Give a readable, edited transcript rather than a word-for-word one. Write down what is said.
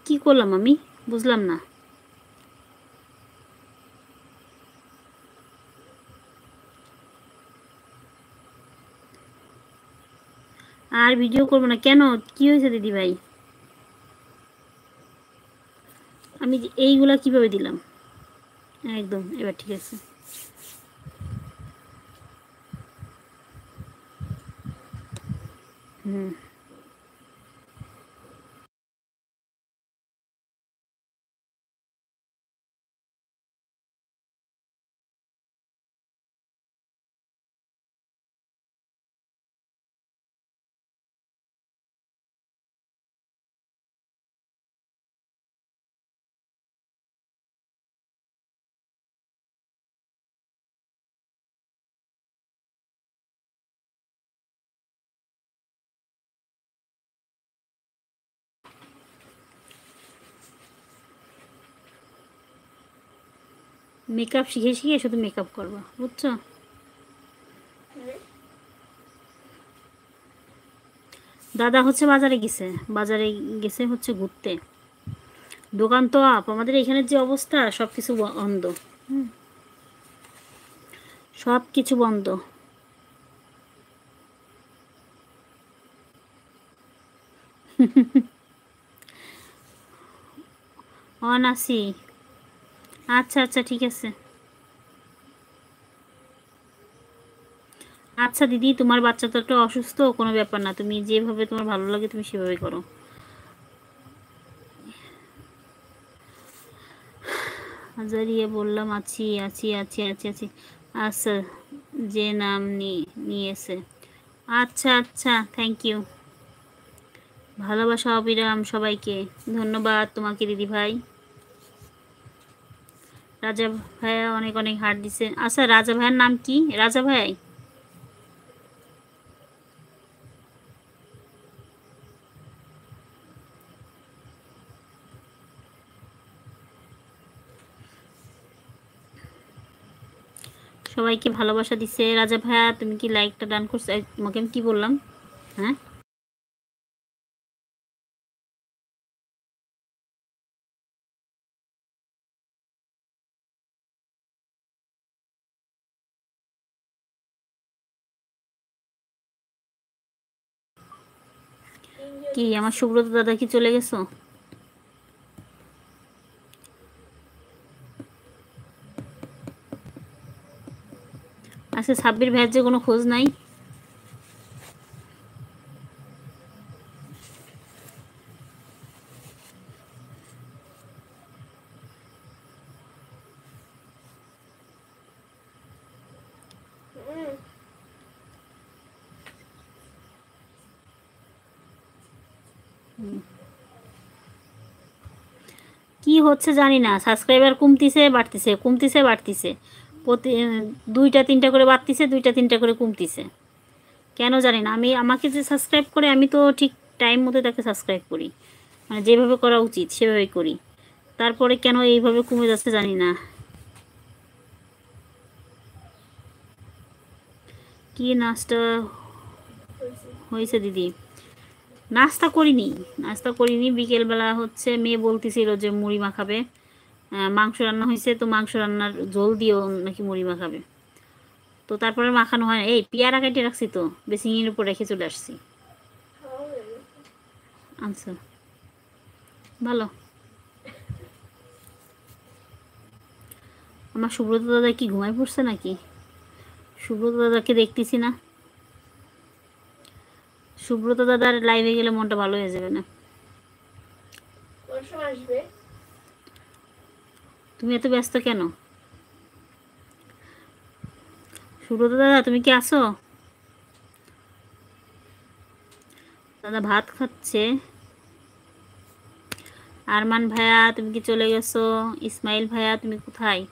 কি করলাম আমি বুঝলাম না। আর ভিডিও করবো না কেন? কি হয়েছে দিদি ভাই? আমি এইগুলা কিভাবে দিলাম? একদম এবার ঠিক আছে। হুম, মেকআপ শিখে শিখে শুধু মেকআপ করবো, বুঝছো? দাদা হচ্ছে বাজারে গেছে, বাজারে গেছে হচ্ছে ঘুরতে। দোকান তো আপ, আমাদের এখানের যে অবস্থা সব কিছু বন্ধ। সব কিছু বন্ধ। অন আসি। আচ্ছা আচ্ছা ঠিক আছে। আচ্ছা দিদি, তোমার বাচ্চা তো একটা অসুস্থ, কোনো ব্যাপার না, তুমি যেভাবে তোমার ভালো লাগে তুমি সেভাবে করো। হাজারিয়ে বললাম আছি আছি আছি আছি আছি। আচ্ছা, যে নাম নিয়েছে। আচ্ছা আচ্ছা, থ্যাংক ইউ। ভালোবাসা অবিরাম সবাইকে। ধন্যবাদ তোমাকে দিদি ভাই। রাজা ভাইয়া অনেক অনেক হার্ট দিছে। আচ্ছা, রাজা ভাইয়ার নাম কি? রাজা ভাই? সবাইকে ভালোবাসা দিছে রাজা ভাইয়া। তুমি কি লাইকটা ডান করছো? তোমাকে আমি কি বললাম? হ্যাঁ, কি আমার সুব্রত দাদা কি চলে গেছো? আচ্ছা, সাব্বির ভাইয়ের যে কোনো খোঁজ নাই? কি হচ্ছে জানি না, সাবস্ক্রাইবার কমতিছে বাড়তিছে, কমতিছে বাড়তিছে, প্রতি দুইটা তিনটা করে বাড়তিছে, দুইটা তিনটা করে কমতিছে। কেন জানি না। আমি আমাকে যে সাবস্ক্রাইব করে আমি তো ঠিক টাইম মতো তাকে সাবস্ক্রাইব করি, মানে যেভাবে করা উচিত সেভাবেই করি, তারপরে কেন এইভাবে কমে যাচ্ছে জানি না। কি নাস্তা হয়েছে দিদি? নাস্তা করিনি, নাস্তা করিনি। বিকেলবেলা হচ্ছে মেয়ে বলতেছিল যে মুড়ি মাখাবে, মাংস রান্না হয়েছে, তো মাংস রান্নার ঝোল দিয়েও নাকি মুড়ি মাখাবে। তো তারপরে মাখানো হয় না। এই পেয়ারা কেটে রাখছি তো, বেসিংয়ের উপর রেখে চলে আসছি। আচ্ছা, ভালো। আমার সুব্রত দাদা কি ঘুমায় পড়ছে নাকি? সুব্রত দাদাকে দেখতেছি না। সুব্রত দাদার লাইভে গেলে মনটা ভালো হয়ে যাবে না? তুমি এত ব্যস্ত কেন? সুব্রত দাদা তুমি কি আছো? দাদা ভাত খাচ্ছে। আরমান ভাইয়া তুমি কি চলে গেছো? ইসমাইল ভাইয়া তুমি কোথায়?